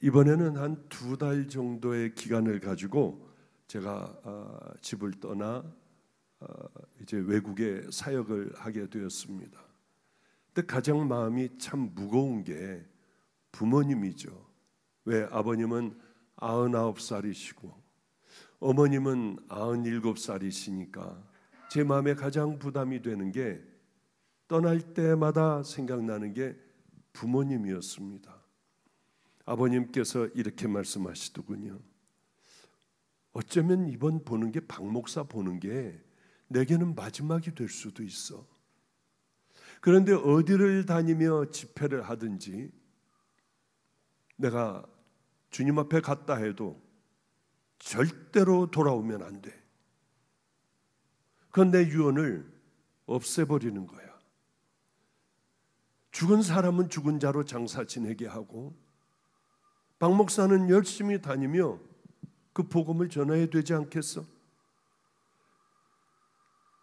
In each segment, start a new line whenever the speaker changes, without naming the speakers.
이번에는 한 2달 정도의 기간을 가지고 제가 집을 떠나 이제 외국에 사역을 하게 되었습니다. 근데 가장 마음이 참 무거운 게 부모님이죠. 왜 아버님은 99살이시고 어머님은 97살이시니까 제 마음에 가장 부담이 되는 게 떠날 때마다 생각나는 게 부모님이었습니다. 아버님께서 이렇게 말씀하시더군요. 어쩌면 이번 보는 게 박 목사 보는 게 내게는 마지막이 될 수도 있어. 그런데 어디를 다니며 집회를 하든지 내가 주님 앞에 갔다 해도 절대로 돌아오면 안 돼. 그건 내 유언을 없애버리는 거야. 죽은 사람은 죽은 자로 장사 지내게 하고 박 목사는 열심히 다니며 그 복음을 전해야 되지 않겠어?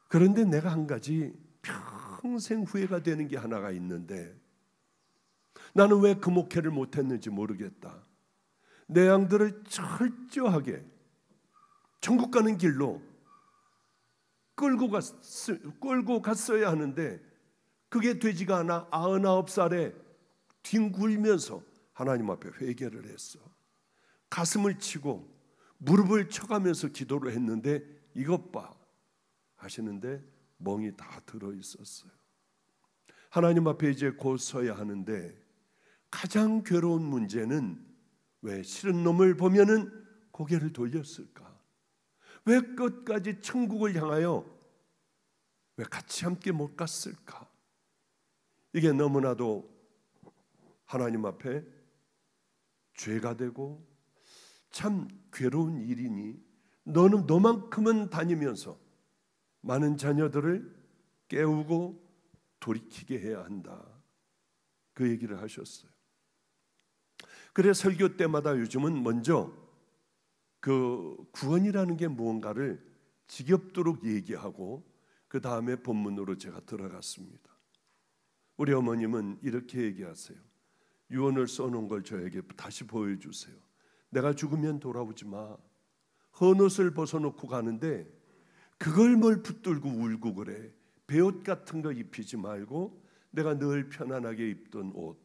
그런데 내가 한 가지 평생 후회가 되는 게 하나가 있는데 나는 왜 그 목회를 못했는지 모르겠다. 내 양들을 철저하게 천국 가는 길로 끌고 갔어야 하는데 그게 되지가 않아 99살에 뒹굴면서 하나님 앞에 회개를 했어. 가슴을 치고 무릎을 쳐가면서 기도를 했는데 이것 봐 하시는데 멍이 다 들어있었어요. 하나님 앞에 이제 곧 서야 하는데 가장 괴로운 문제는 왜 싫은 놈을 보면은 고개를 돌렸을까? 왜 끝까지 천국을 향하여 왜 같이 함께 못 갔을까? 이게 너무나도 하나님 앞에 죄가 되고 참 괴로운 일이니 너는 너만큼은 다니면서 많은 자녀들을 깨우고 돌이키게 해야 한다. 그 얘기를 하셨어요. 그래 설교 때마다 요즘은 먼저 그 구원이라는 게 무언가를 지겹도록 얘기하고 그 다음에 본문으로 제가 들어갔습니다. 우리 어머님은 이렇게 얘기하세요. 유언을 써놓은 걸 저에게 다시 보여주세요. 내가 죽으면 돌아오지 마. 헌옷을 벗어놓고 가는데 그걸 뭘 붙들고 울고 그래. 베옷 같은 거 입히지 말고 내가 늘 편안하게 입던 옷,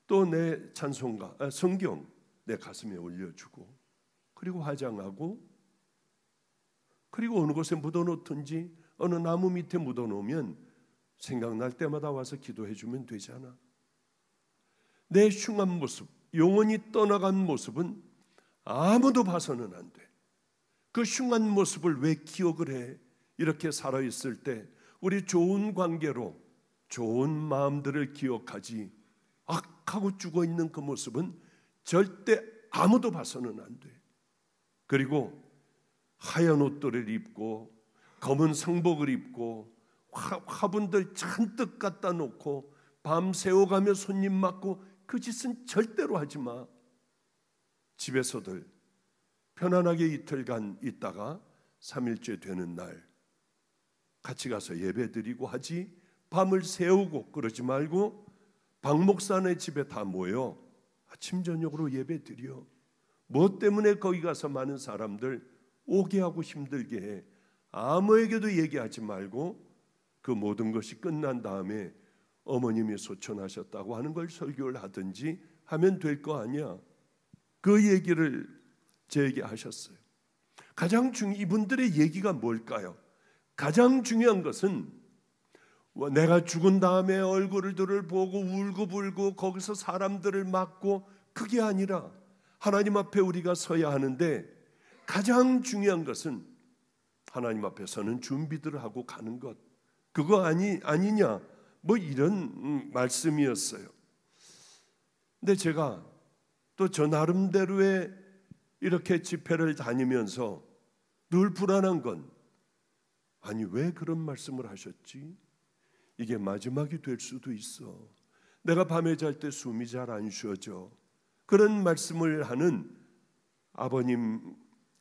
또 내 찬송가, 성경 내 가슴에 올려주고 그리고 화장하고 그리고 어느 곳에 묻어놓든지 어느 나무 밑에 묻어놓으면 생각날 때마다 와서 기도해주면 되잖아. 내 흉한 모습, 영원히 떠나간 모습은 아무도 봐서는 안 돼. 그 흉한 모습을 왜 기억을 해? 이렇게 살아있을 때 우리 좋은 관계로 좋은 마음들을 기억하지 악하고 죽어있는 그 모습은 절대 아무도 봐서는 안 돼. 그리고 하얀 옷들을 입고 검은 상복을 입고 화분들 잔뜩 갖다 놓고 밤 새워가며 손님 맞고 그 짓은 절대로 하지 마. 집에서들 편안하게 이틀간 있다가 3일째 되는 날 같이 가서 예배드리고 하지 밤을 새우고 그러지 말고 박 목사네 집에 다 모여 아침 저녁으로 예배드려. 뭐 때문에 거기 가서 많은 사람들 오게 하고 힘들게 해. 아무에게도 얘기하지 말고 그 모든 것이 끝난 다음에 어머님이 소천하셨다고 하는 걸 설교를 하든지 하면 될 거 아니야. 그 얘기를 저에게 하셨어요. 이분들의 얘기가 뭘까요? 가장 중요한 것은 내가 죽은 다음에 얼굴들을 보고 울고불고 거기서 사람들을 맞고 그게 아니라 하나님 앞에 우리가 서야 하는데 가장 중요한 것은 하나님 앞에 서는 준비들을 하고 가는 것. 그거 아니냐? 뭐 이런 말씀이었어요. 근데 제가 또 저 나름대로의 이렇게 집회를 다니면서 늘 불안한 건 아니 왜 그런 말씀을 하셨지? 이게 마지막이 될 수도 있어. 내가 밤에 잘 때 숨이 잘 안 쉬어져. 그런 말씀을 하는 아버님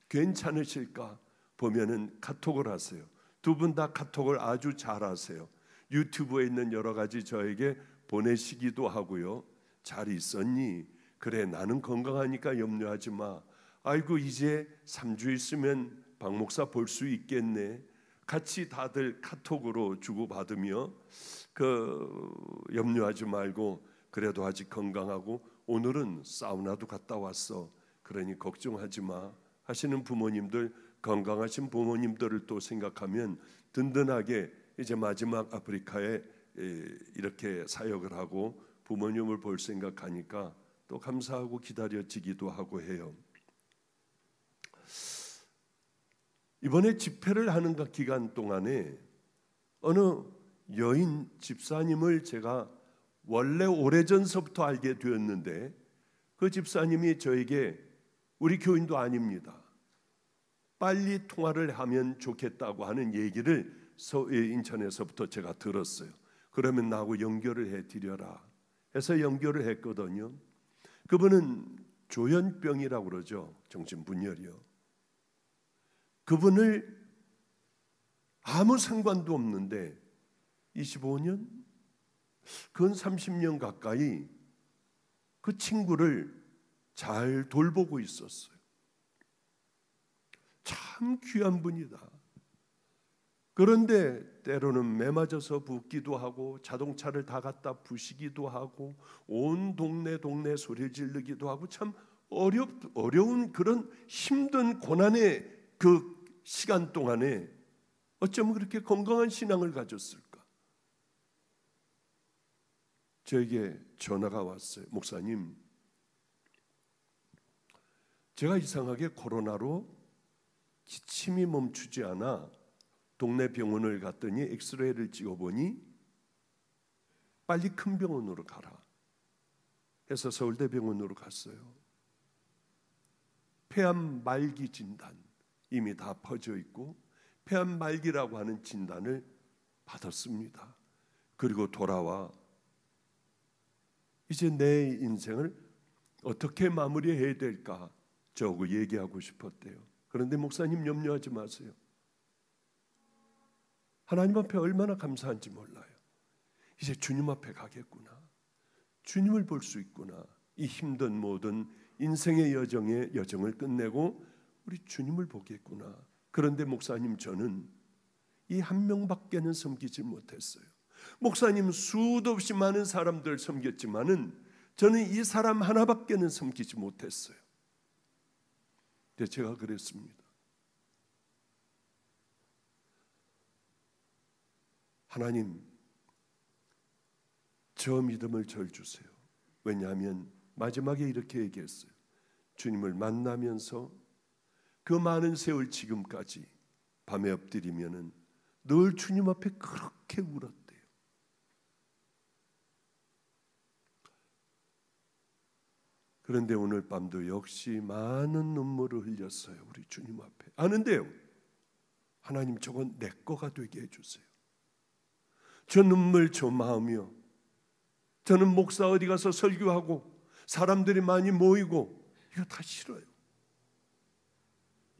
괜찮으실까? 보면은 카톡을 하세요. 두 분 다 카톡을 아주 잘 하세요. 유튜브에 있는 여러 가지 저에게 보내시기도 하고요. 잘 있었니? 그래, 나는 건강하니까 염려하지 마. 아이고, 이제 3주 있으면 박 목사 볼 수 있겠네. 같이 다들 카톡으로 주고받으며 염려하지 말고, 그래도 아직 건강하고 오늘은 사우나도 갔다 왔어. 그러니 걱정하지 마 하시는 부모님들, 건강하신 부모님들을 또 생각하면 든든하게 이제 마지막 아프리카에 이렇게 사역을 하고 부모님을 볼 생각하니까 또 감사하고 기다려지기도 하고 해요. 이번에 집회를 하는 기간 동안에 어느 여인 집사님을 제가 원래 오래전서부터 알게 되었는데, 그 집사님이 저에게, 우리 교인도 아닙니다, 빨리 통화를 하면 좋겠다고 하는 얘기를 인천에서부터 제가 들었어요. 그러면 나하고 연결을 해드려라 해서 연결을 했거든요. 그분은 조현병이라고 그러죠. 정신분열이요. 그분을 아무 상관도 없는데 25년? 근 30년 가까이 그 친구를 잘 돌보고 있었어요. 참 귀한 분이다. 그런데 때로는 매맞아서 붓기도 하고 자동차를 다 갖다 부시기도 하고 온 동네 소리 지르기도 하고 참 어려운 그런 힘든 고난의 그 시간 동안에 어쩌면 그렇게 건강한 신앙을 가졌을까? 저에게 전화가 왔어요. 목사님, 제가 이상하게 코로나로 기침이 멈추지 않아 동네 병원을 갔더니 엑스레이를 찍어보니 빨리 큰 병원으로 가라 해서 서울대병원으로 갔어요. 폐암 말기 진단 이미 다 퍼져 있고 폐암 말기라고 하는 진단을 받았습니다. 그리고 돌아와 이제 내 인생을 어떻게 마무리해야 될까 저하고 얘기하고 싶었대요. 그런데 목사님 염려하지 마세요. 하나님 앞에 얼마나 감사한지 몰라요. 이제 주님 앞에 가겠구나. 주님을 볼 수 있구나. 이 힘든 모든 인생의 여정을 끝내고 우리 주님을 보겠구나. 그런데 목사님, 저는 이 한 명밖에는 섬기지 못했어요. 목사님 수도 없이 많은 사람들 섬겼지만은 저는 이 사람 하나밖에는 섬기지 못했어요. 근데 제가 그랬습니다. 하나님, 저 믿음을 절 주세요. 왜냐하면 마지막에 이렇게 얘기했어요. 주님을 만나면서 그 많은 세월 지금까지 밤에 엎드리면은 늘 주님 앞에 그렇게 울었대요. 그런데 오늘 밤도 역시 많은 눈물을 흘렸어요. 우리 주님 앞에. 아는데요, 하나님, 저건 내 거가 되게 해주세요. 저 눈물, 저 마음이요, 저는 목사 어디 가서 설교하고 사람들이 많이 모이고 이거 다 싫어요.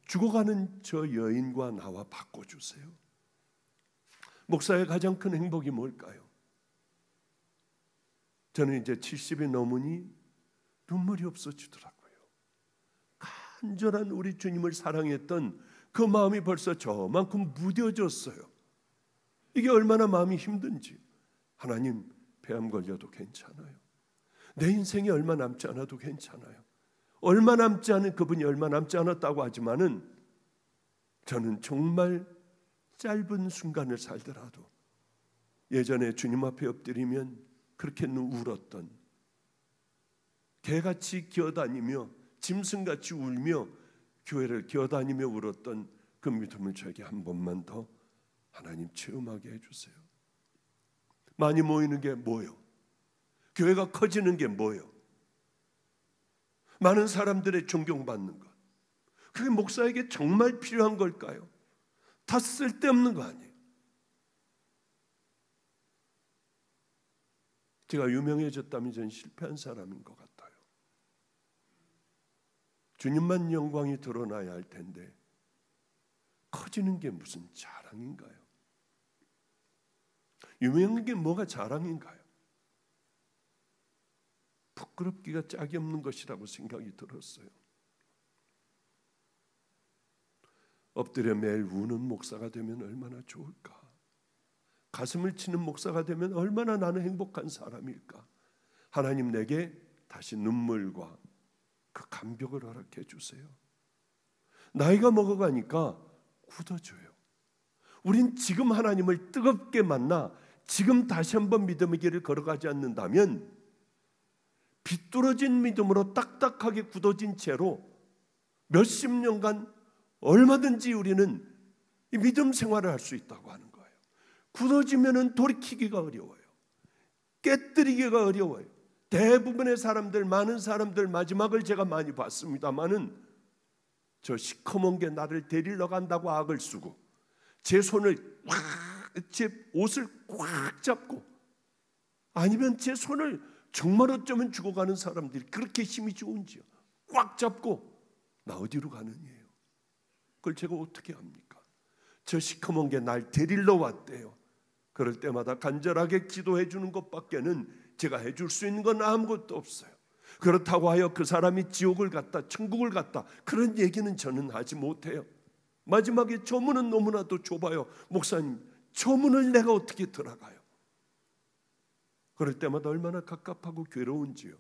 죽어가는 저 여인과 나와 바꿔주세요. 목사의 가장 큰 행복이 뭘까요? 저는 이제 70이 넘으니 눈물이 없어지더라고요. 간절한 우리 주님을 사랑했던 그 마음이 벌써 저만큼 무뎌졌어요. 이게 얼마나 마음이 힘든지. 하나님, 폐암 걸려도 괜찮아요. 내 인생이 얼마 남지 않아도 괜찮아요. 얼마 남지 않은 그분이 얼마 남지 않았다고 하지만은 저는 정말 짧은 순간을 살더라도 예전에 주님 앞에 엎드리면 그렇게 울었던, 개같이 기어다니며 짐승같이 울며 교회를 기어다니며 울었던 그 믿음을 저에게 한 번만 더 하나님 체험하게 해주세요. 많이 모이는 게 뭐요? 교회가 커지는 게 뭐요? 많은 사람들의 존경받는 것, 그게 목사에게 정말 필요한 걸까요? 다 쓸데없는 거 아니에요? 제가 유명해졌다면 저는 실패한 사람인 것 같아요. 주님만 영광이 드러나야 할 텐데 커지는 게 무슨 자랑인가요? 유명한 게 뭐가 자랑인가요? 부끄럽기가 짝이 없는 것이라고 생각이 들었어요. 엎드려 매일 우는 목사가 되면 얼마나 좋을까? 가슴을 치는 목사가 되면 얼마나 나는 행복한 사람일까? 하나님 내게 다시 눈물과 그 감격을 허락해 주세요. 나이가 먹어가니까 굳어져요. 우린 지금 하나님을 뜨겁게 만나 지금 다시 한번 믿음의 길을 걸어가지 않는다면 비뚤어진 믿음으로 딱딱하게 굳어진 채로 몇십 년간 얼마든지 우리는 이 믿음 생활을 할 수 있다고 하는 거예요. 굳어지면은 돌이키기가 어려워요. 깨뜨리기가 어려워요. 대부분의 사람들, 많은 사람들 마지막을 제가 많이 봤습니다마는 저 시커먼 게 나를 데리러 간다고 악을 쓰고 제 손을 제 옷을 꽉 잡고 아니면 제 손을 정말 어쩌면 죽어가는 사람들이 그렇게 힘이 좋은지요. 꽉 잡고 나 어디로 가느냐요. 그걸 제가 어떻게 합니까? 저 시커먼 게 날 데리러 왔대요. 그럴 때마다 간절하게 기도해 주는 것밖에는 제가 해줄 수 있는 건 아무것도 없어요. 그렇다고 하여 그 사람이 지옥을 갔다 천국을 갔다 그런 얘기는 저는 하지 못해요. 마지막에 저 문은 너무나도 좁아요. 목사님, 저 문을 내가 어떻게 들어가요? 그럴 때마다 얼마나 갑갑하고 괴로운지요.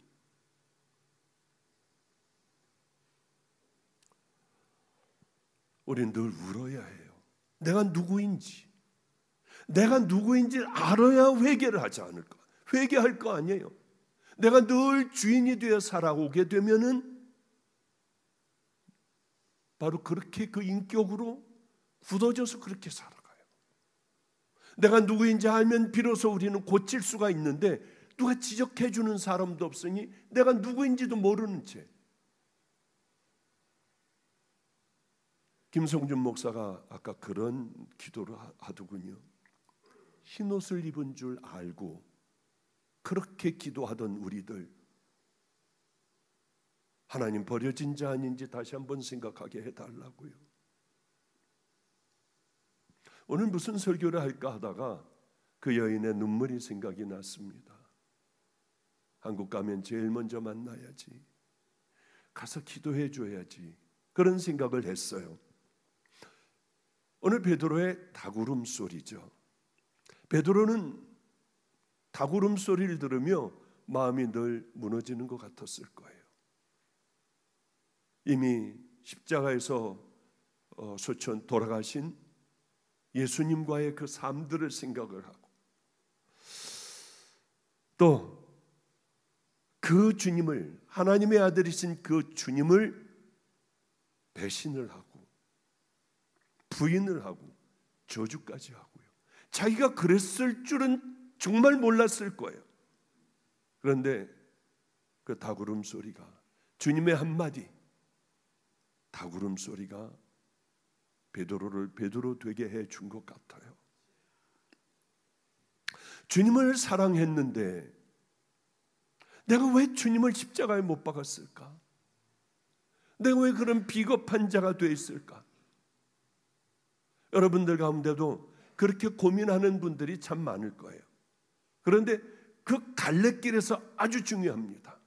우리는 늘 울어야 해요. 내가 누구인지 알아야 회개를 하지 않을까? 회개할 거 아니에요. 내가 늘 주인이 되어 살아오게 되면은 바로 그렇게 그 인격으로 굳어져서 그렇게 살아가요. 내가 누구인지 알면 비로소 우리는 고칠 수가 있는데 누가 지적해 주는 사람도 없으니 내가 누구인지도 모르는 채. 김성준 목사가 아까 그런 기도를 하더군요. 흰옷을 입은 줄 알고 그렇게 기도하던 우리들 하나님 버려진 자 아닌지 다시 한번 생각하게 해달라고요. 오늘 무슨 설교를 할까 하다가 그 여인의 눈물이 생각이 났습니다. 한국 가면 제일 먼저 만나야지. 가서 기도해 줘야지. 그런 생각을 했어요. 오늘 베드로의 닭울음 소리죠. 베드로는 닭울음 소리를 들으며 마음이 늘 무너지는 것 같았을 거예요. 이미 십자가에서 소천 돌아가신 예수님과의 그 삶들을 생각을 하고 또 그 주님을 하나님의 아들이신 그 주님을 배신을 하고 부인을 하고 저주까지 하고요. 자기가 그랬을 줄은 정말 몰랐을 거예요. 그런데 그 닭울음 소리가 주님의 한마디 닭울음 소리가 베드로를 베드로 되게 해준 것 같아요. 주님을 사랑했는데 내가 왜 주님을 십자가에 못 박았을까? 내가 왜 그런 비겁한 자가 돼 있을까? 여러분들 가운데도 그렇게 고민하는 분들이 참 많을 거예요. 그런데 그 갈래길에서 아주 중요합니다.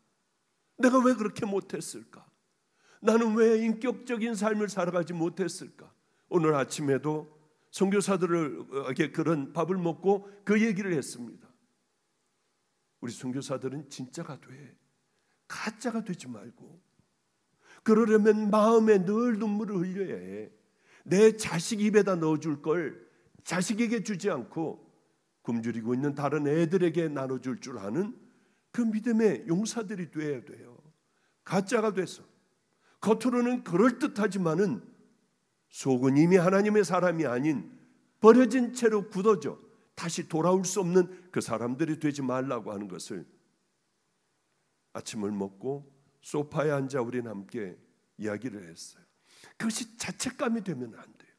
내가 왜 그렇게 못했을까? 나는 왜 인격적인 삶을 살아가지 못했을까? 오늘 아침에도 선교사들에게 그런 밥을 먹고 그 얘기를 했습니다. 우리 선교사들은 진짜가 돼. 가짜가 되지 말고. 그러려면 마음에 늘 눈물을 흘려야 해. 내 자식 입에다 넣어줄 걸 자식에게 주지 않고 굶주리고 있는 다른 애들에게 나눠줄 줄 아는 그 믿음의 용사들이 돼야 돼요. 가짜가 돼서 겉으로는 그럴듯하지만은 속은 이미 하나님의 사람이 아닌 버려진 채로 굳어져 다시 돌아올 수 없는 그 사람들이 되지 말라고 하는 것을 아침을 먹고 소파에 앉아 우리는 함께 이야기를 했어요. 그것이 자책감이 되면 안 돼요.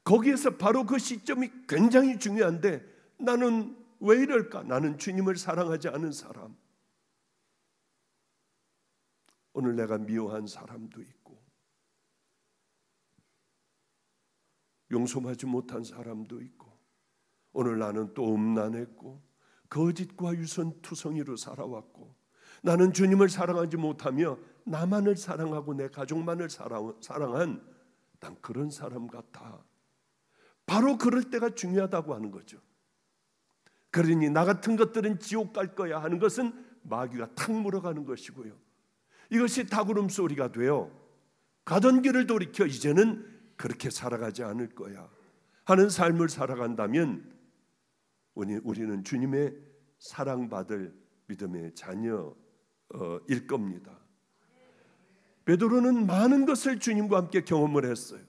거기에서 바로 그 시점이 굉장히 중요한데 나는 왜 이럴까? 나는 주님을 사랑하지 않은 사람. 오늘 내가 미워한 사람도 있고 용서하지 못한 사람도 있고 오늘 나는 또 음란했고 거짓과 유선투성이로 살아왔고 나는 주님을 사랑하지 못하며 나만을 사랑하고 내 가족만을 사랑한 난 그런 사람 같아. 바로 그럴 때가 중요하다고 하는 거죠. 그러니 나 같은 것들은 지옥 갈 거야 하는 것은 마귀가 탁 물어가는 것이고요. 이것이 닭울음 소리가 되어 가던 길을 돌이켜 이제는 그렇게 살아가지 않을 거야 하는 삶을 살아간다면 우리는 주님의 사랑받을 믿음의 자녀일 겁니다. 베드로는 많은 것을 주님과 함께 경험을 했어요.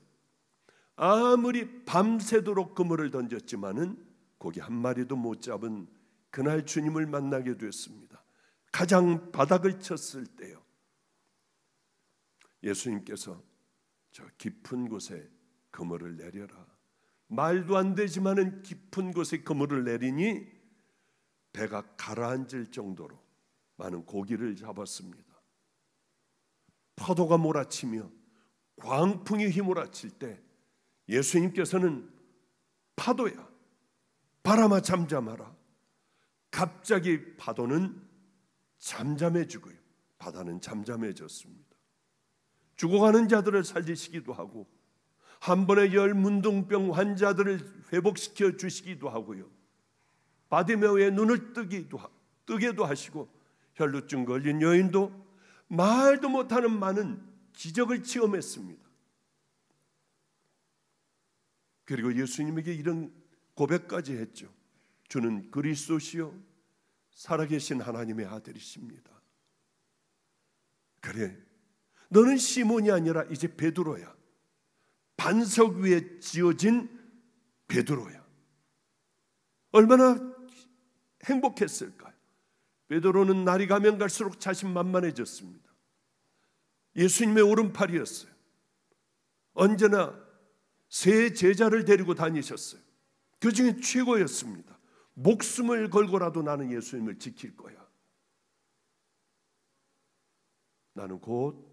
아무리 밤새도록 그물을 던졌지만은 고기 한 마리도 못 잡은 그날 주님을 만나게 됐습니다. 가장 바닥을 쳤을 때요, 예수님께서 저 깊은 곳에 그물을 내려라. 말도 안 되지만은 깊은 곳에 그물을 내리니 배가 가라앉을 정도로 많은 고기를 잡았습니다. 파도가 몰아치며 광풍이 휘몰아칠 때 예수님께서는 파도야, 바람아 잠잠하라. 갑자기 파도는 잠잠해지고요, 바다는 잠잠해졌습니다. 죽어가는 자들을 살리시기도 하고 한 번에 10 문둥병 환자들을 회복시켜 주시기도 하고요, 바디메오의 눈을 뜨게도 하시고 혈루증 걸린 여인도 말도 못하는 많은 기적을 체험했습니다. 그리고 예수님에게 이런 고백까지 했죠. 주는 그리스도시요 살아계신 하나님의 아들이십니다. 그래, 너는 시몬이 아니라 이제 베드로야. 반석 위에 지어진 베드로야. 얼마나 행복했을까요? 베드로는 날이 가면 갈수록 자신만만해졌습니다. 예수님의 오른팔이었어요. 언제나 세 제자를 데리고 다니셨어요. 그 중에 최고였습니다. 목숨을 걸고라도 나는 예수님을 지킬 거야. 나는 곧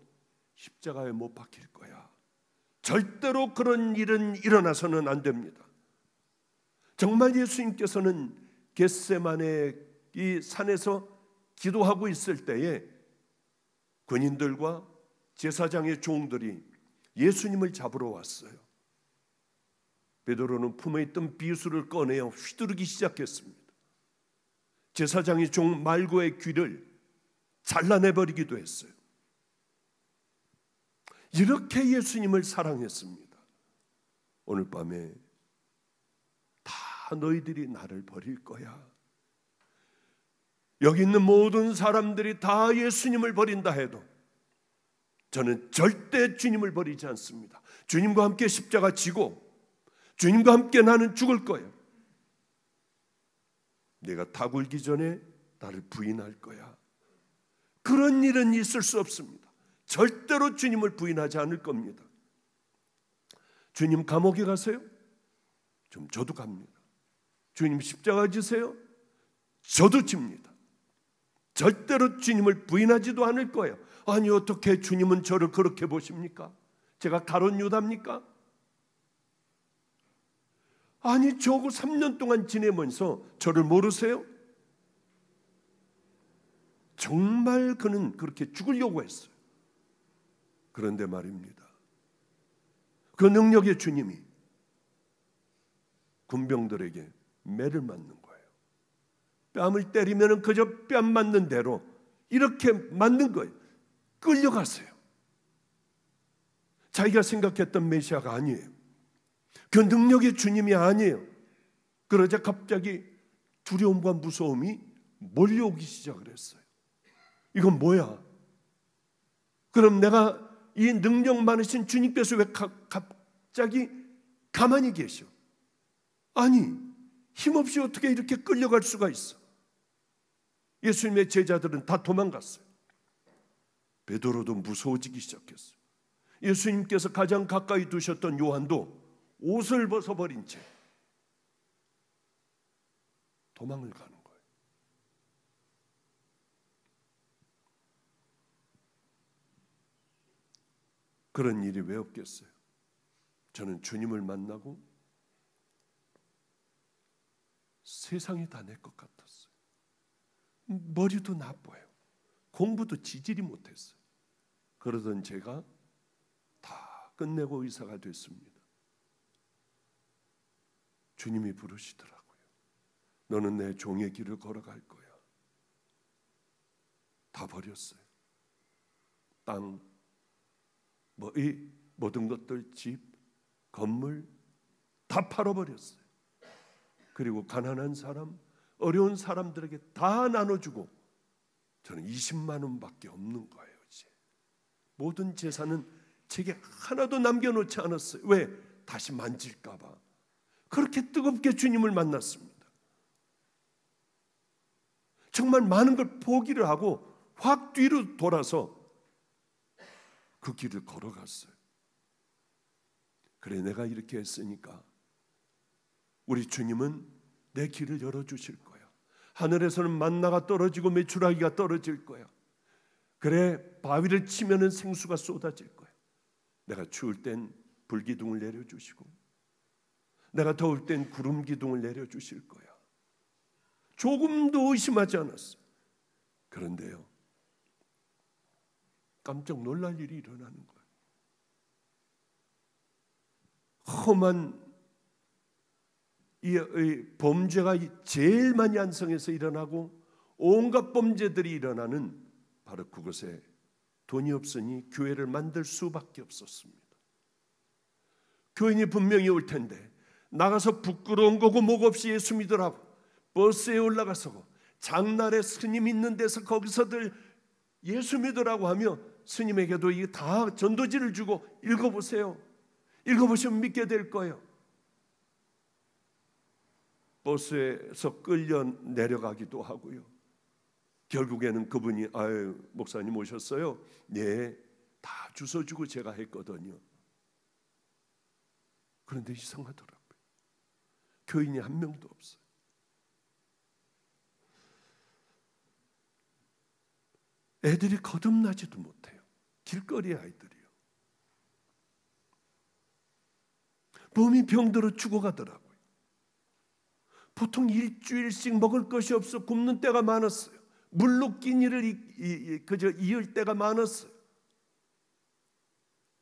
십자가에 못 박힐 거야. 절대로 그런 일은 일어나서는 안 됩니다. 정말 예수님께서는 겟세마네 이 산에서 기도하고 있을 때에 군인들과 제사장의 종들이 예수님을 잡으러 왔어요. 베드로는 품에 있던 비수를 꺼내어 휘두르기 시작했습니다. 제사장의 종 말고의 귀를 잘라내버리기도 했어요. 이렇게 예수님을 사랑했습니다. 오늘 밤에 다 너희들이 나를 버릴 거야. 여기 있는 모든 사람들이 다 예수님을 버린다 해도 저는 절대 주님을 버리지 않습니다. 주님과 함께 십자가 지고 주님과 함께 나는 죽을 거야. 내가 다 굴기 전에 나를 부인할 거야. 그런 일은 있을 수 없습니다. 절대로 주님을 부인하지 않을 겁니다. 주님 감옥에 가세요? 좀 저도 갑니다. 주님 십자가 지세요? 저도 집니다. 절대로 주님을 부인하지도 않을 거예요. 아니 어떻게 주님은 저를 그렇게 보십니까? 제가 가룟 유다입니까? 아니 저하고 3년 동안 지내면서 저를 모르세요? 정말 그는 그렇게 죽으려고 했어요. 그런데 말입니다, 그 능력의 주님이 군병들에게 매를 맞는 거예요. 뺨을 때리면 그저 뺨 맞는 대로 이렇게 맞는 거예요. 끌려갔어요. 자기가 생각했던 메시아가 아니에요. 그 능력의 주님이 아니에요. 그러자 갑자기 두려움과 무서움이 몰려오기 시작을 했어요. 이건 뭐야? 그럼 내가 이 능력 많으신 주님께서 왜 갑자기 가만히 계셔? 아니 힘없이 어떻게 이렇게 끌려갈 수가 있어? 예수님의 제자들은 다 도망갔어요. 베드로도 무서워지기 시작했어요. 예수님께서 가장 가까이 두셨던 요한도 옷을 벗어버린 채 도망을 가는 거예요. 그런 일이 왜 없겠어요? 저는 주님을 만나고 세상이 다 내 것 같았어요. 머리도 나빠요. 공부도 지질이 못했어요. 그러던 제가 다 끝내고 의사가 됐습니다. 주님이 부르시더라고요. 너는 내 종의 길을 걸어갈 거야. 다 버렸어요. 땅, 이 모든 것들, 집, 건물 다 팔아버렸어요. 그리고 가난한 사람, 어려운 사람들에게 다 나눠주고 저는 20만 원밖에 없는 거예요. 이제 모든 재산은 제게 하나도 남겨놓지 않았어요. 왜? 다시 만질까 봐. 그렇게 뜨겁게 주님을 만났습니다. 정말 많은 걸 포기를 하고 확 뒤로 돌아서 그 길을 걸어갔어요. 그래, 내가 이렇게 했으니까 우리 주님은 내 길을 열어주실 거야. 하늘에서는 만나가 떨어지고 메추라기가 떨어질 거야. 그래, 바위를 치면은 생수가 쏟아질 거야. 내가 추울 땐 불기둥을 내려주시고 내가 더울 땐 구름 기둥을 내려주실 거야. 조금도 의심하지 않았어요. 그런데요, 깜짝 놀랄 일이 일어나는 거예요. 험한 이 범죄가 제일 많이 안성에서 일어나고 온갖 범죄들이 일어나는 바로 그곳에 돈이 없으니 교회를 만들 수밖에 없었습니다. 교인이 분명히 올 텐데 나가서 부끄러운 거고 목 없이 예수 믿으라고 버스에 올라가서 장날에 스님 있는 데서 거기서들 예수 믿으라고 하며 스님에게도 이게 다 전도지를 주고 읽어보세요. 읽어보시면 믿게 될 거예요. 버스에서 끌려 내려가기도 하고요. 결국에는 그분이 아유 목사님 오셨어요? 네, 다 주워 주고 제가 했거든요. 그런데 이상하더라고요. 교인이 한 명도 없어요. 애들이 거듭나지도 못해요. 길거리 아이들이요. 몸이 병들어 죽어가더라고요. 보통 일주일씩 먹을 것이 없어 굶는 때가 많았어요. 물로 끼니를 그저 이을 때가 많았어요.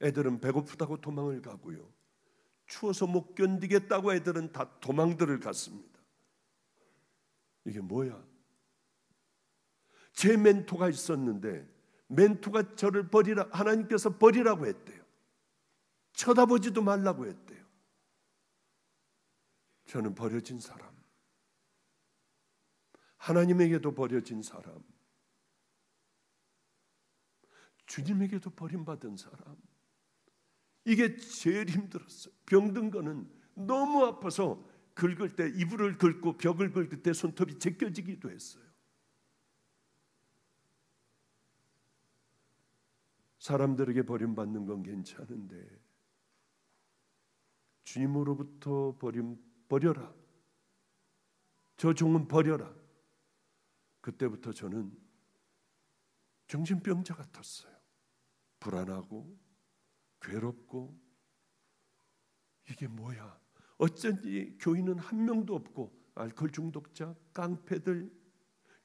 애들은 배고프다고 도망을 가고요. 추워서 못 견디겠다고 애들은 다 도망들을 갔습니다. 이게 뭐야? 제 멘토가 있었는데 멘토가 저를 버리라, 하나님께서 버리라고 했대요. 쳐다보지도 말라고 했대요. 저는 버려진 사람, 하나님에게도 버려진 사람, 주님에게도 버림받은 사람. 이게 제일 힘들었어요. 병든 거는 너무 아파서 긁을 때 이불을 긁고 벽을 긁을 때 손톱이 제껴지기도 했어요. 사람들에게 버림받는 건 괜찮은데 주님으로부터 버려라. 저 종은 버려라. 그때부터 저는 정신병자 같았어요. 불안하고 괴롭고 이게 뭐야? 어쩐지 교인은 한 명도 없고 알코올 중독자, 깡패들,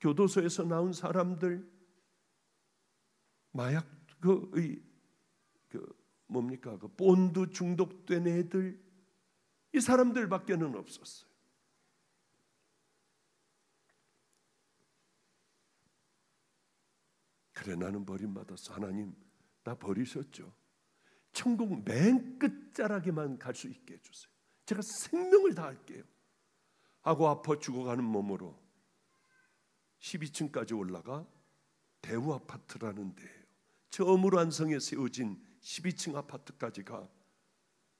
교도소에서 나온 사람들, 마약 뭡니까? 그 본드 중독된 애들, 이 사람들밖에는 없었어요. 그래, 나는 버림받았어. 하나님, 나 버리셨죠. 천국 맨 끝자락에만 갈 수 있게 해주세요. 제가 생명을 다할게요 하고 아파 죽어가는 몸으로 12층까지 올라가 대우 아파트라는 데예요. 처음으로 안성에 세워진 12층 아파트까지 가.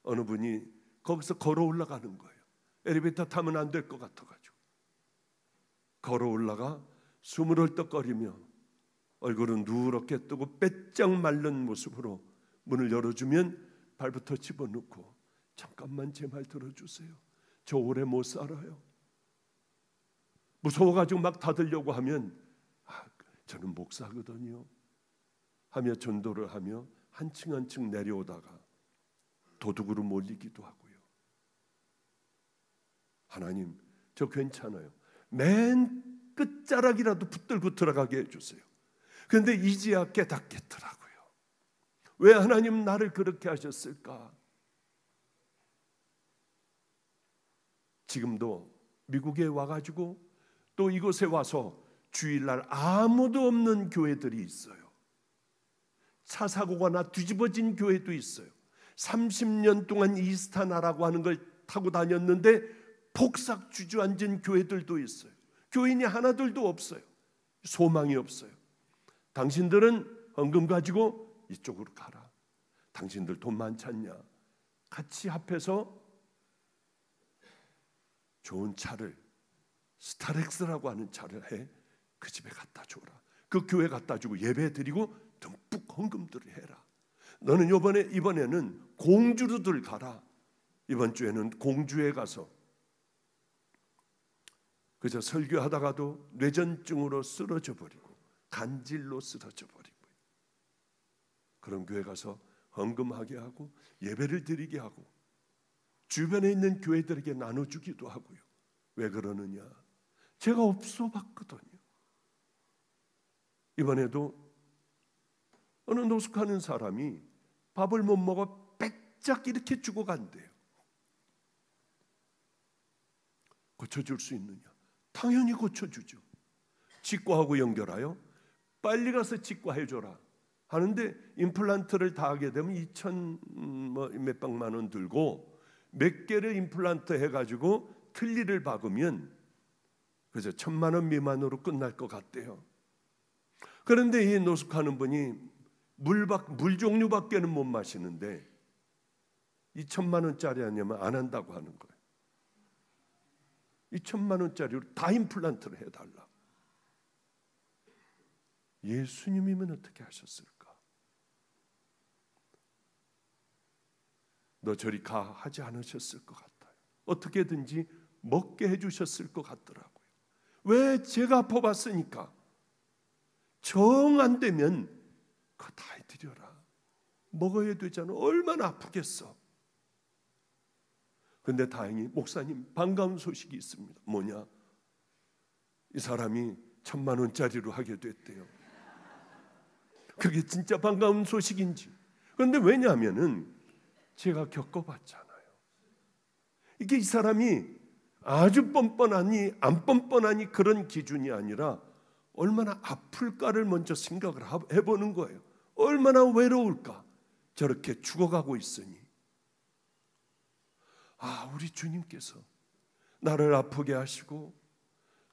어느 분이 거기서 걸어 올라가는 거예요. 엘리베이터 타면 안 될 것 같아가지고 걸어 올라가 숨을 헐떡거리며 얼굴은 누렇게 뜨고 빼짝 마른 모습으로 문을 열어주면 발부터 집어넣고 잠깐만 제 말 들어주세요. 저 오래 못 살아요. 무서워가지고 막 닫으려고 하면 저는 목사거든요 하며 전도를 하며 한 층 한 층 내려오다가 도둑으로 몰리기도 하고요. 하나님, 저 괜찮아요. 맨 끝자락이라도 붙들고 들어가게 해주세요. 그런데 이제야 깨닫겠더라고요. 왜 하나님 나를 그렇게 하셨을까? 지금도 미국에 와가지고 또 이곳에 와서 주일날 아무도 없는 교회들이 있어요. 차 사고가 나 뒤집어진 교회도 있어요. 30년 동안 이스타나라고 하는 걸 타고 다녔는데 폭삭 주저앉은 교회들도 있어요. 교인이 하나둘도 없어요. 소망이 없어요. 당신들은 헌금 가지고 이쪽으로 가라. 당신들 돈 많지 않냐? 같이 합해서 좋은 차를, 스타렉스라고 하는 차를 해 그 집에 갖다 줘라. 그 교회 갖다 주고 예배 드리고 듬뿍 헌금들을 해라. 너는 이번에는 공주로들 가라. 이번 주에는 공주에 가서 그저 설교하다가도 뇌전증으로 쓰러져 버리고 간질로 쓰러져 버리고 그런 교회 가서 헌금하게 하고 예배를 드리게 하고 주변에 있는 교회들에게 나눠주기도 하고요. 왜 그러느냐? 제가 없어 봤거든요. 이번에도 어느 노숙하는 사람이 밥을 못 먹어 빽짝 이렇게 죽어간대요. 고쳐줄 수 있느냐? 당연히 고쳐주죠. 치과하고 연결하여 빨리 가서 치과해줘라 하는데 임플란트를 다 하게 되면 2천 몇백만 원 들고 몇 개를 임플란트 해가지고 틀니를 박으면 그저 1,000만 원 미만으로 끝날 것 같대요. 그런데 이 노숙하는 분이 물 종류밖에는 못 마시는데 2,000만 원짜리 아니면 안 한다고 하는 거예요. 2,000만 원짜리로 다 임플란트를 해달라. 예수님이면 어떻게 하셨을까? 너 저리 가 하지 않으셨을 것 같아요. 어떻게든지 먹게 해주셨을 것 같더라고요. 왜? 제가 아파봤으니까. 정 안 되면 그거 다 해드려라. 먹어야 되잖아. 얼마나 아프겠어. 근데 다행히 목사님 반가운 소식이 있습니다. 뭐냐? 이 사람이 1,000만 원짜리로 하게 됐대요. 그게 진짜 반가운 소식인지. 그런데 왜냐하면은 제가 겪어봤잖아요. 이게 이 사람이 아주 뻔뻔하니 안 뻔뻔하니 그런 기준이 아니라 얼마나 아플까를 먼저 생각을 해보는 거예요. 얼마나 외로울까? 저렇게 죽어가고 있으니. 아, 우리 주님께서 나를 아프게 하시고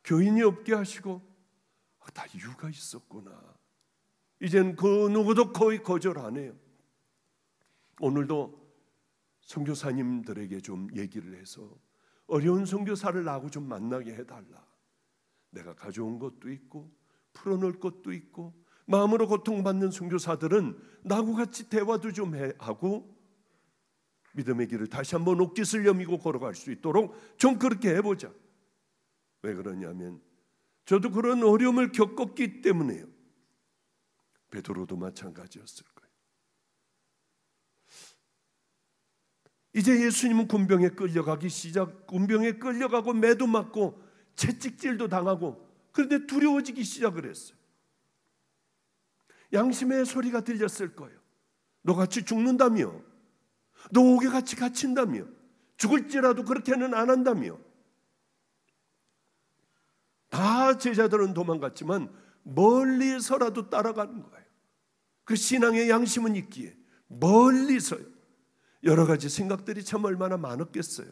교인이 없게 하시고 다 이유가 있었구나. 이젠 그 누구도 거의 거절 안 해요. 오늘도 선교사님들에게 좀 얘기를 해서 어려운 선교사를 나하고 좀 만나게 해달라. 내가 가져온 것도 있고 풀어놓을 것도 있고 마음으로 고통받는 선교사들은 나하고 같이 대화도 좀 하고 믿음의 길을 다시 한번 옥짓을 여미고 걸어갈 수 있도록 좀 그렇게 해보자. 왜 그러냐면 저도 그런 어려움을 겪었기 때문에요. 베드로도 마찬가지였을 거예요. 이제 예수님은 군병에 군병에 끌려가고 매도 맞고 채찍질도 당하고 그런데 두려워지기 시작을 했어요. 양심의 소리가 들렸을 거예요. 너 같이 죽는다며, 너 옥에 같이 갇힌다며, 죽을지라도 그렇게는 안 한다며. 다 제자들은 도망갔지만 멀리서라도 따라가는 거예요. 그 신앙의 양심은 있기에 멀리서요. 여러 가지 생각들이 참 얼마나 많았겠어요.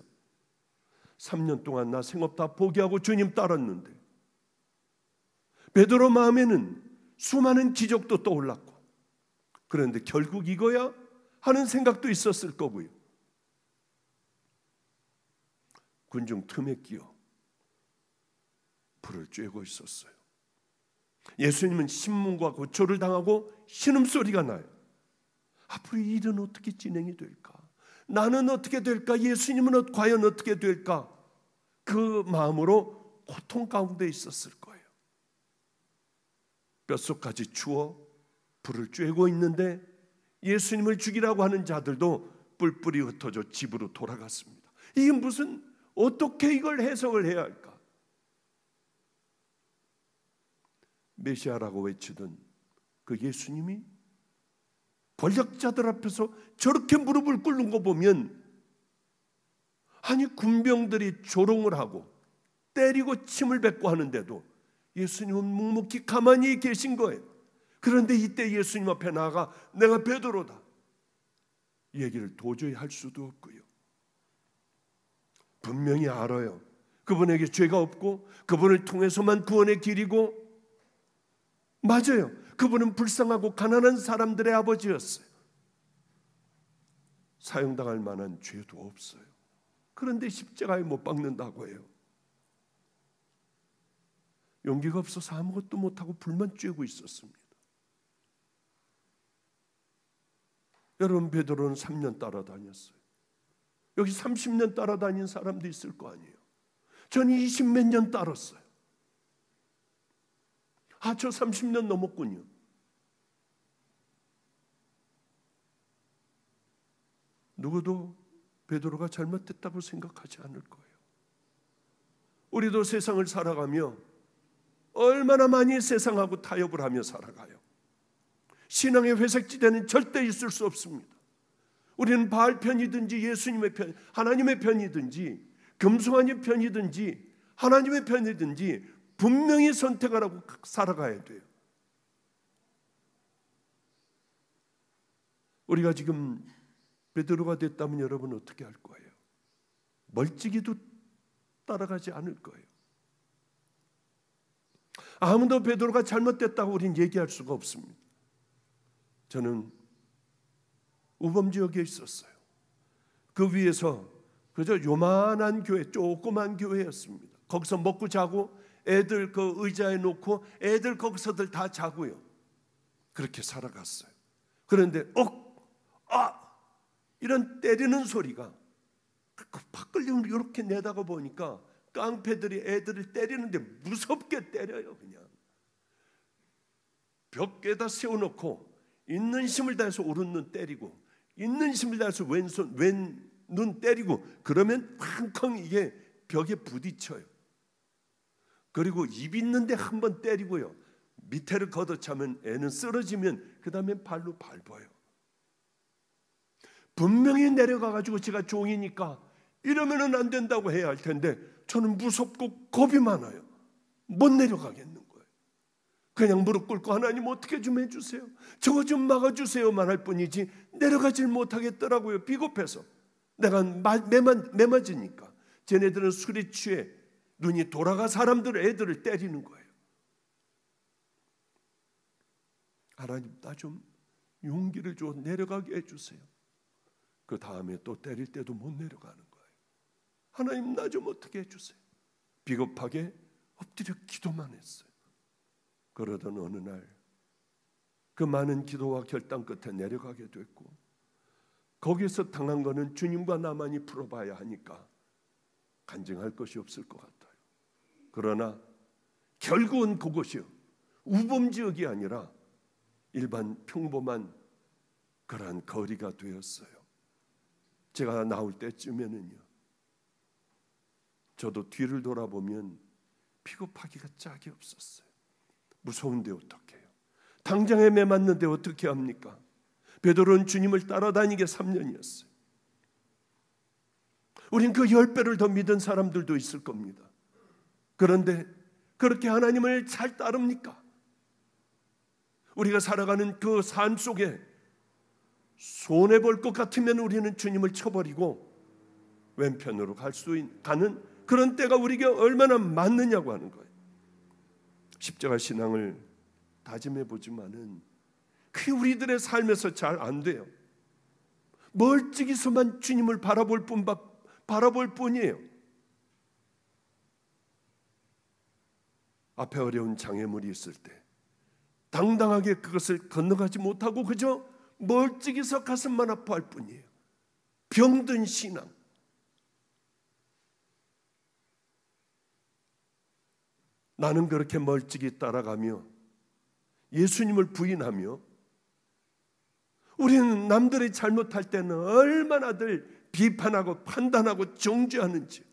3년 동안 나 생업 다 포기하고 주님 따랐는데 베드로 마음에는 수많은 기적도 떠올랐고 그런데 결국 이거야 하는 생각도 있었을 거고요. 군중 틈에 끼어 불을 쬐고 있었어요. 예수님은 신문과 고초를 당하고 신음소리가 나요. 앞으로 이 일은 어떻게 진행이 될까? 나는 어떻게 될까? 예수님은 과연 어떻게 될까? 그 마음으로 고통 가운데 있었을 거예요. 뼛속까지 추워 불을 쬐고 있는데 예수님을 죽이라고 하는 자들도 뿔뿔이 흩어져 집으로 돌아갔습니다. 이게 무슨 어떻게 이걸 해석을 해야 할까? 메시아라고 외치던 그 예수님이 권력자들 앞에서 저렇게 무릎을 꿇는 거 보면, 아니 군병들이 조롱을 하고 때리고 침을 뱉고 하는데도 예수님은 묵묵히 가만히 계신 거예요. 그런데 이때 예수님 앞에 나아가 내가 베드로다, 이 얘기를 도저히 할 수도 없고요. 분명히 알아요. 그분에게 죄가 없고 그분을 통해서만 구원의 길이고, 맞아요. 그분은 불쌍하고 가난한 사람들의 아버지였어요. 사형당할 만한 죄도 없어요. 그런데 십자가에 못 박는다고 해요. 용기가 없어서 아무것도 못하고 불만 쬐고 있었습니다. 여러분, 베드로는 3년 따라다녔어요. 여기 30년 따라다닌 사람도 있을 거 아니에요. 저는 20몇 년 따랐어요. 저 30년 넘었군요. 누구도 베드로가 잘못됐다고 생각하지 않을 거예요. 우리도 세상을 살아가며 얼마나 많이 세상하고 타협을 하며 살아가요. 신앙의 회색지대는 절대 있을 수 없습니다. 우리는 바알 편이든지 예수님의 편, 하나님의 편이든지 금송아지 편이든지 하나님의 편이든지 분명히 선택을 하고 살아가야 돼요. 우리가 지금 베드로가 됐다면 여러분은 어떻게 할 거예요? 멀찍이도 따라가지 않을 거예요. 아무도 베드로가 잘못됐다고 우리는 얘기할 수가 없습니다. 저는 우범지역에 있었어요. 그 위에서 그저 요만한 교회, 조그만 교회였습니다. 거기서 먹고 자고 애들 그 의자에 놓고 애들 거기서들 다 자고요. 그렇게 살아갔어요. 그런데 이런 때리는 소리가 밖을 이렇게 내다가 보니까 깡패들이 애들을 때리는데 무섭게 때려요. 그냥 벽에다 세워놓고 있는 힘을 다해서 오른눈 때리고 있는 힘을 다해서 왼눈 때리고, 그러면 쾅쾅 이게 벽에 부딪혀요. 그리고 입 있는데 한번 때리고요, 밑에를 걷어차면 애는 쓰러지면 그 다음에 발로 밟아요. 분명히 내려가가지고 제가 종이니까 이러면은 안 된다고 해야 할 텐데 저는 무섭고 겁이 많아요. 못 내려가겠는 거예요. 그냥 무릎 꿇고 하나님 어떻게 좀 해주세요, 저거 좀 막아주세요만 할 뿐이지 내려가질 못하겠더라고요. 비겁해서. 내가 매맞으니까. 쟤네들은 술에 취해 눈이 돌아가 사람들 애들을 때리는 거예요. 하나님 나 좀 용기를 줘 내려가게 해주세요. 그 다음에 또 때릴 때도 못 내려가는 거예요. 하나님 나 좀 어떻게 해주세요. 비겁하게 엎드려 기도만 했어요. 그러던 어느 날 그 많은 기도와 결단 끝에 내려가게 됐고, 거기서 당한 거는 주님과 나만이 풀어봐야 하니까 간증할 것이 없을 것 같아요. 그러나 결국은 그곳이요, 우범지역이 아니라 일반 평범한 그러한 거리가 되었어요. 제가 나올 때쯤에는요, 저도 뒤를 돌아보면 비겁하기가 짝이 없었어요. 무서운데 어떻게 해요? 당장에 매맞는데 어떻게 합니까? 베드로는 주님을 따라다니게 3년이었어요. 우린 그 10배를 더 믿은 사람들도 있을 겁니다. 그런데 그렇게 하나님을 잘 따릅니까? 우리가 살아가는 그 삶 속에 손해볼 것 같으면 우리는 주님을 쳐버리고 왼편으로 가는 그런 때가 우리에게 얼마나 많느냐고 하는 거예요. 십자가 신앙을 다짐해 보지만은 그게 우리들의 삶에서 잘 안 돼요. 멀찍이서만 주님을 바라볼 뿐이에요. 앞에 어려운 장애물이 있을 때 당당하게 그것을 건너가지 못하고 그저 멀찍이서 가슴만 아파할 뿐이에요. 병든 신앙. 나는 그렇게 멀찍이 따라가며 예수님을 부인하며, 우리는 남들이 잘못할 때는 얼마나들 비판하고 판단하고 정죄하는지.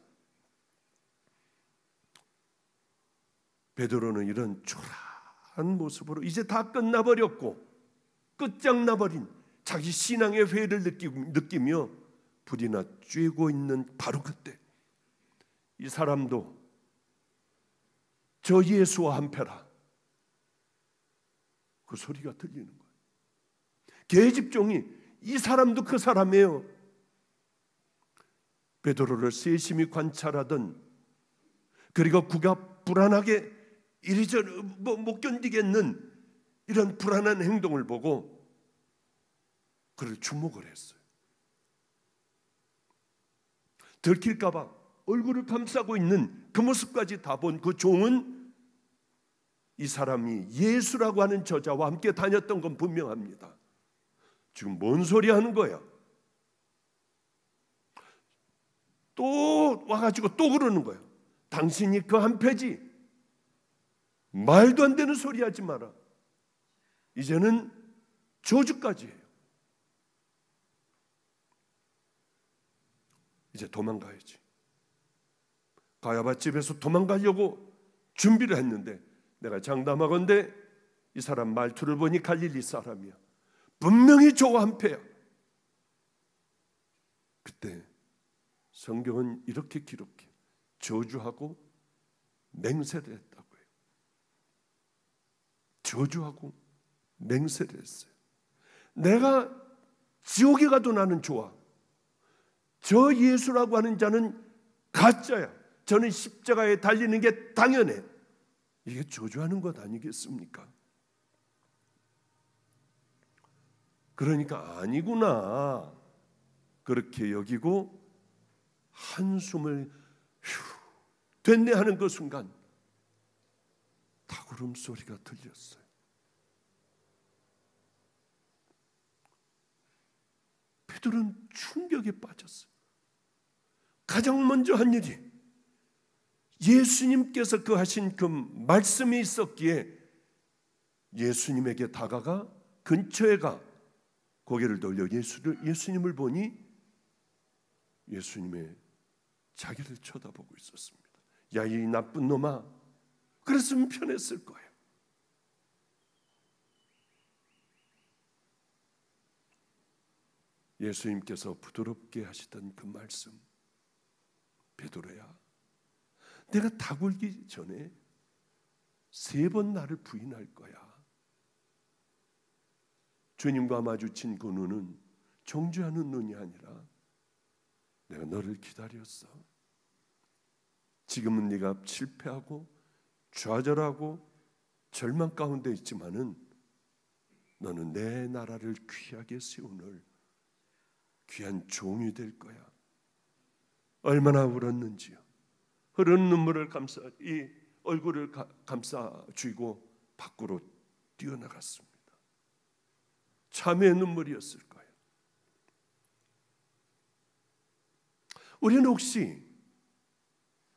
베드로는 이런 모습으로 이제 다 끝나버렸고 끝장나버린 자기 신앙의 회의를 느끼며 불이나 쬐고 있는 바로 그때 이 사람도 저 예수와 한패라 그 소리가 들리는 거예요. 계집종이 이 사람도 그 사람이에요. 베드로를 세심히 관찰하던, 그리고 그가 불안하게 이리저리 못 견디겠는 이런 불안한 행동을 보고 그를 주목을 했어요. 들킬까 봐 얼굴을 감싸고 있는 그 모습까지 다 본 그 종은 이 사람이 예수라고 하는 저자와 함께 다녔던 건 분명합니다. 지금 뭔 소리 하는 거야? 또 와가지고 또 그러는 거예요. 당신이 그 한패지. 말도 안 되는 소리 하지 마라. 이제는 저주까지 해요. 이제 도망가야지. 가야바 집에서 도망가려고 준비를 했는데, 내가 장담하건대 이 사람 말투를 보니 갈릴리 사람이야. 분명히 저와 한패야. 그때 성경은 이렇게 기록해. 저주하고 맹세를 했다고 해요. 저주하고 맹세를 했어요. 내가 지옥에 가도 나는 좋아. 저 예수라고 하는 자는 가짜야. 저는 십자가에 달리는 게 당연해. 이게 저주하는 것 아니겠습니까? 그러니까 아니구나 그렇게 여기고 한숨을 됐네 하는 그 순간 닭울음 소리가 들렸어요. 베드로는 충격에 빠졌어요. 가장 먼저 한 일이 예수님께서 그 하신 그 말씀이 있었기에 예수님에게 다가가 근처에 가 고개를 돌려 예수님을 보니 예수님의 자기를 쳐다보고 있었습니다. 야, 이 나쁜 놈아, 그랬으면 편했을 거예요. 예수님께서 부드럽게 하시던 그 말씀, 베드로야, 내가 닭 울기 전에 3번 나를 부인할 거야. 주님과 마주친 그 눈은 정죄하는 눈이 아니라 내가 너를 기다렸어. 지금은 네가 실패하고 좌절하고 절망 가운데 있지만은 너는 내 나라를 귀하게 세우는 귀한 종이 될 거야. 얼마나 울었는지요. 흐르는 눈물을 이 얼굴을 감싸 쥐고 밖으로 뛰어나갔습니다. 참회의 눈물이었을 거예요. 우리는 혹시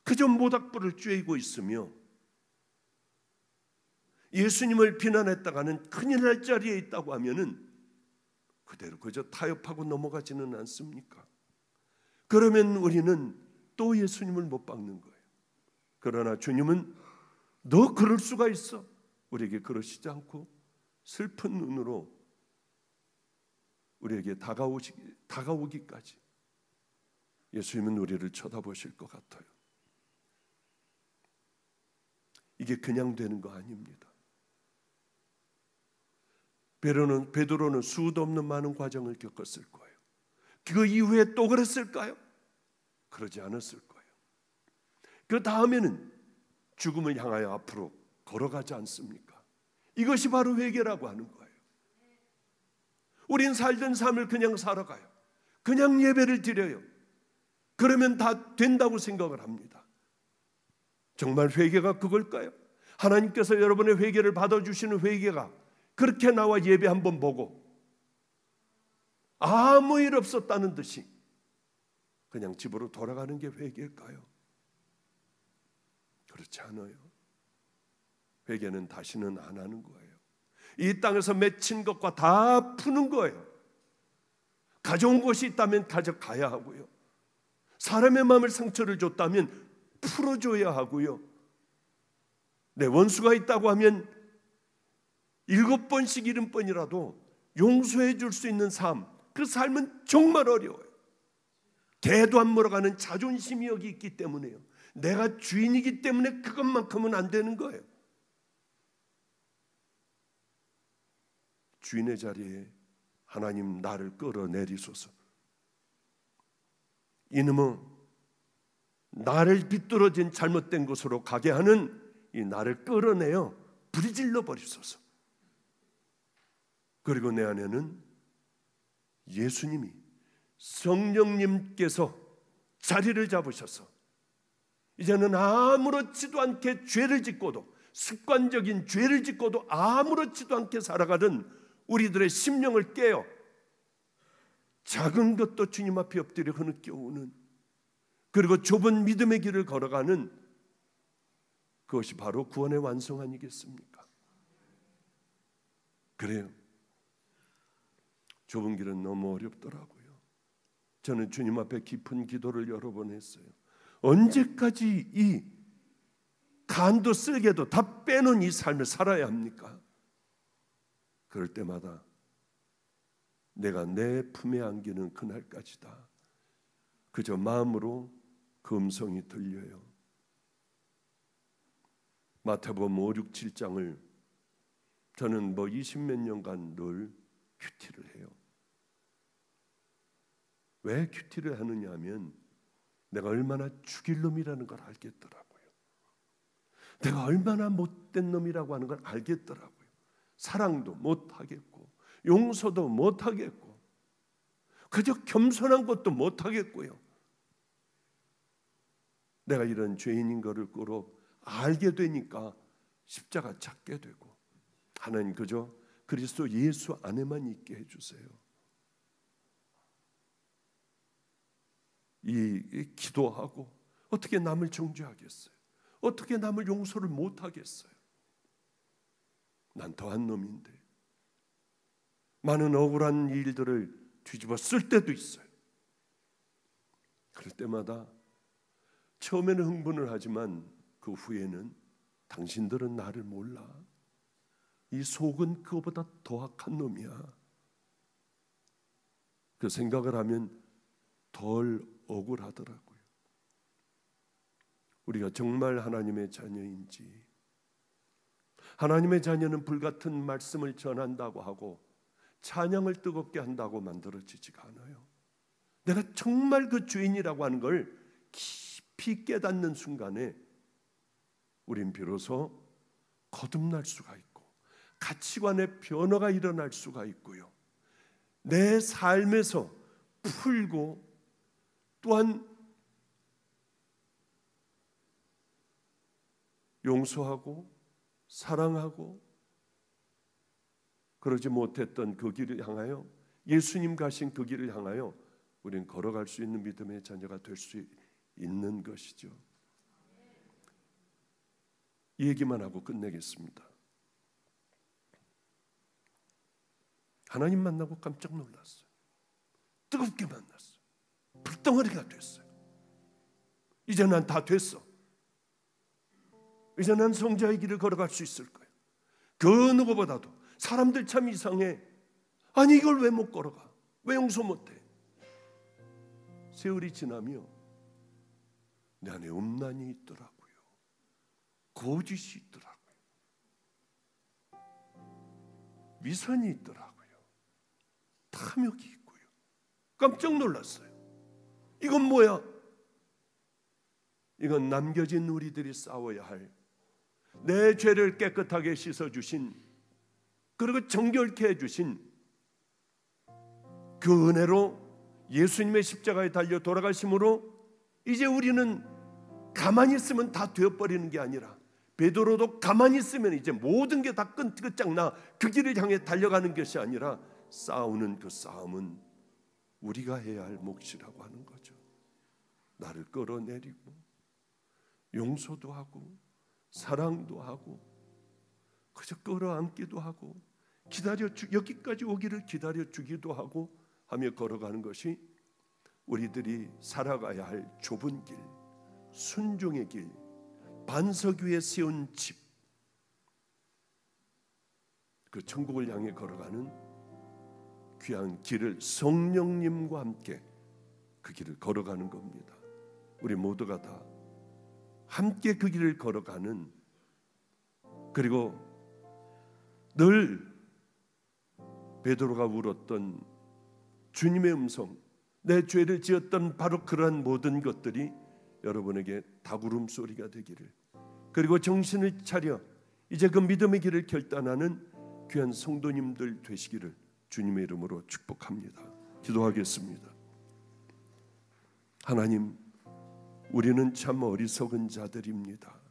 그저 모닥불을 쬐고 있으며 예수님을 비난했다가는 큰일 날 자리에 있다고 하면은 그대로 그저 타협하고 넘어가지는 않습니까? 그러면 우리는 또 예수님을 못 박는 거예요. 그러나 주님은 너 그럴 수가 있어. 우리에게 그러시지 않고 슬픈 눈으로 우리에게 다가오기까지 예수님은 우리를 쳐다보실 것 같아요. 이게 그냥 되는 거 아닙니다. 베드로는 수도 없는 많은 과정을 겪었을 거예요. 그 이후에 또 그랬을까요? 그러지 않았을 거예요. 그 다음에는 죽음을 향하여 앞으로 걸어가지 않습니까? 이것이 바로 회개라고 하는 거예요. 우린 살던 삶을 그냥 살아가요. 그냥 예배를 드려요. 그러면 다 된다고 생각을 합니다. 정말 회개가 그걸까요? 하나님께서 여러분의 회개를 받아주시는 회개가 그렇게 나와 예배 한번 보고 아무 일 없었다는 듯이 그냥 집으로 돌아가는 게 회개일까요? 그렇지 않아요. 회개는 다시는 안 하는 거예요. 이 땅에서 맺힌 것과 다 푸는 거예요. 가져온 것이 있다면 가져가야 하고요. 사람의 마음을 상처를 줬다면 풀어줘야 하고요. 내 원수가 있다고 하면 7번씩 70번이라도 용서해 줄 수 있는 삶, 그 삶은 정말 어려워요. 대도 안 물어가는 자존심이 여기 있기 때문에요. 내가 주인이기 때문에 그것만큼은 안 되는 거예요. 주인의 자리에 하나님 나를 끌어내리소서. 이놈은 나를 비뚤어진 잘못된 곳으로 가게 하는 이 나를 끌어내어 부리질러 버리소서. 그리고 내 안에는 예수님이, 성령님께서 자리를 잡으셔서 이제는 아무렇지도 않게 죄를 짓고도, 습관적인 죄를 짓고도 아무렇지도 않게 살아가는 우리들의 심령을 깨어 작은 것도 주님 앞에 엎드려 흐느껴오는, 그리고 좁은 믿음의 길을 걸어가는, 그것이 바로 구원의 완성 아니겠습니까? 그래요. 좁은 길은 너무 어렵더라고요. 저는 주님 앞에 깊은 기도를 여러 번 했어요. 언제까지 이 간도 쓸개도 다 빼놓은 이 삶을 살아야 합니까? 그럴 때마다 내가 내 품에 안기는 그날까지다. 그저 마음으로 그 음성이 들려요. 마태복음 5, 6, 7장을 저는 20몇 년간 늘 큐티를 해요. 왜 큐티를 하느냐 하면 내가 얼마나 죽일 놈이라는 걸 알겠더라고요. 내가 얼마나 못된 놈이라고 하는 걸 알겠더라고요. 사랑도 못하겠고 용서도 못하겠고 그저 겸손한 것도 못하겠고요. 내가 이런 죄인인 것을 꼭 알게 되니까 십자가 찾게 되고, 하나님 그저 그리스도 예수 안에만 있게 해주세요. 이 기도하고 어떻게 남을 정죄하겠어요? 어떻게 남을 용서를 못하겠어요? 난 더한 놈인데. 많은 억울한 일들을 뒤집어 쓸 때도 있어요. 그럴 때마다 처음에는 흥분을 하지만 그 후에는 당신들은 나를 몰라. 이 속은 그거보다 더 악한 놈이야. 그 생각을 하면 덜 억울하더라고요. 우리가 정말 하나님의 자녀인지, 하나님의 자녀는 불같은 말씀을 전한다고 하고 찬양을 뜨겁게 한다고 만들어지지가 않아요. 내가 정말 그 죄인이라고 하는 걸 깊이 깨닫는 순간에 우린 비로소 거듭날 수가 있고 가치관의 변화가 일어날 수가 있고요. 내 삶에서 풀고 또한 용서하고 사랑하고 그러지 못했던 그 길을 향하여, 예수님 가신 그 길을 향하여 우리는 걸어갈 수 있는 믿음의 자녀가 될 수 있는 것이죠. 이 얘기만 하고 끝내겠습니다. 하나님 만나고 깜짝 놀랐어요. 뜨겁게 만났어요. 불덩어리가 됐어요. 이제 난 다 됐어. 이제 난 성자의 길을 걸어갈 수 있을 거야. 그 누구보다도 사람들 참 이상해. 아니 이걸 왜 못 걸어가? 왜 용서 못해? 세월이 지나며 내 안에 음란이 있더라고요. 거짓이 있더라고요. 위선이 있더라고요. 탐욕이 있고요. 깜짝 놀랐어요. 이건 뭐야? 이건 남겨진 우리들이 싸워야 할, 내 죄를 깨끗하게 씻어주신, 그리고 정결케 해주신 그 은혜로 예수님의 십자가에 달려 돌아가심으로 이제 우리는 가만히 있으면 다 되어버리는 게 아니라, 베드로도 가만히 있으면 이제 모든 게 다 끝장나 그 길을 향해 달려가는 것이 아니라 싸우는 그 싸움은 우리가 해야 할 몫이라고 하는 거죠. 나를 끌어내리고 용서도 하고 사랑도 하고 그저 끌어안기도 하고 여기까지 오기를 기다려 주기도 하고 하며 걸어가는 것이 우리들이 살아가야 할 좁은 길, 순종의 길, 반석 위에 세운 집, 그 천국을 향해 걸어가는 귀한 길을 성령님과 함께 그 길을 걸어가는 겁니다. 우리 모두가 다 함께 그 길을 걸어가는, 그리고 늘 베드로가 울었던 주님의 음성, 내 죄를 지었던 바로 그러한 모든 것들이 여러분에게 닭울음 소리가 되기를, 그리고 정신을 차려 이제 그 믿음의 길을 결단하는 귀한 성도님들 되시기를 주님의 이름으로 축복합니다. 기도하겠습니다. 하나님, 우리는 참 어리석은 자들입니다.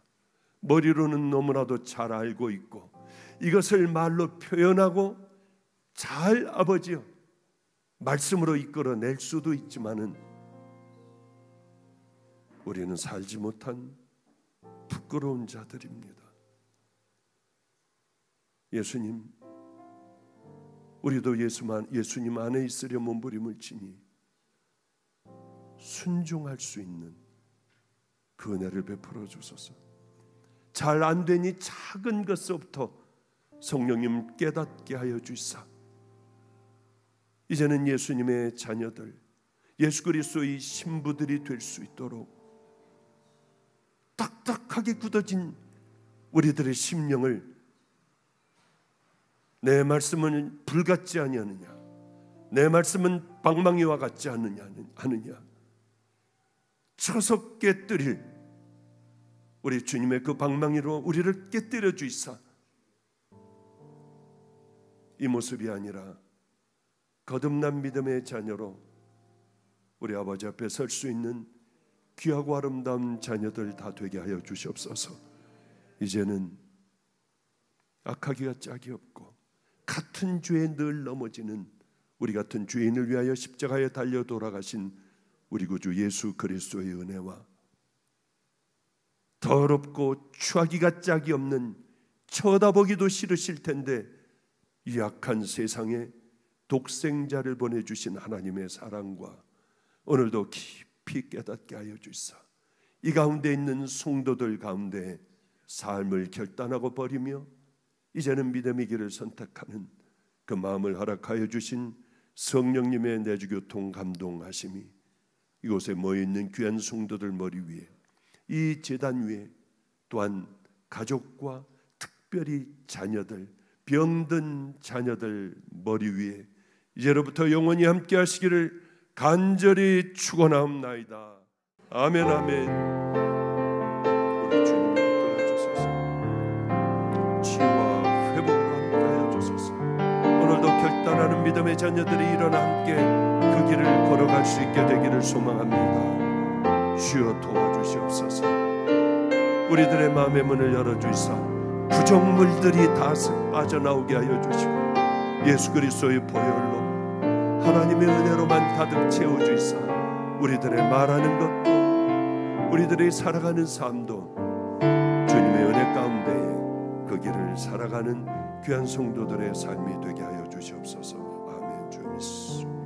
머리로는 너무나도 잘 알고 있고 이것을 말로 표현하고 잘 아버지여 말씀으로 이끌어낼 수도 있지만은 우리는 살지 못한 부끄러운 자들입니다. 예수님, 우리도 예수님 안에 있으려 몸부림을 치니 순종할 수 있는 그 은혜를 베풀어 주소서. 잘 안 되니 작은 것부터 성령님 깨닫게 하여 주시사 이제는 예수님의 자녀들, 예수 그리스도의 신부들이 될 수 있도록 딱딱하게 굳어진 우리들의 심령을 내 말씀은 불같지 아니하느냐, 내 말씀은 방망이와 같지 않느냐 쳐서 깨뜨릴 우리 주님의 그 방망이로 우리를 깨뜨려 주이사 이 모습이 아니라 거듭난 믿음의 자녀로 우리 아버지 앞에 설 수 있는 귀하고 아름다운 자녀들 다 되게 하여 주시옵소서. 이제는 악하기가 짝이 없고 같은 죄에 늘 넘어지는 우리 같은 죄인을 위하여 십자가에 달려 돌아가신 우리 구주 예수 그리스도의 은혜와 더럽고 추하기가 짝이 없는, 쳐다보기도 싫으실 텐데 이 악한 세상에 독생자를 보내주신 하나님의 사랑과 오늘도 깊이 깨닫게 하여 주시사 이 가운데 있는 성도들 가운데 삶을 결단하고 버리며 이제는 믿음의 길을 선택하는 그 마음을 허락하여 주신 성령님의 내주교통 감동하심이 이곳에 모여있는 귀한 성도들 머리 위에, 이 제단 위에, 또한 가족과 특별히 자녀들, 병든 자녀들 머리 위에 이제로부터 영원히 함께 하시기를 간절히 축원하옵나이다. 아멘, 아멘. 우리 주님을 붙들어 주소서. 치유와 회복으로 함께 하여 주소서. 오늘도 결단하는 믿음의 자녀들이 일어나 함께 그 길을 걸어갈 수 있게 되기를 소망합니다. 주여 도와주시옵소서. 우리들의 마음의 문을 열어주시사 부정물들이 다 빠져나오게 하여 주시고 예수 그리스도의 보혈로 하나님의 은혜로만 가득 채워주시사 우리들의 말하는 것도 우리들의 살아가는 삶도 주님의 은혜 가운데에 그 길을 살아가는 귀한 성도들의 삶이 되게 하여 주시옵소서. 아멘. 주여 믿습니다.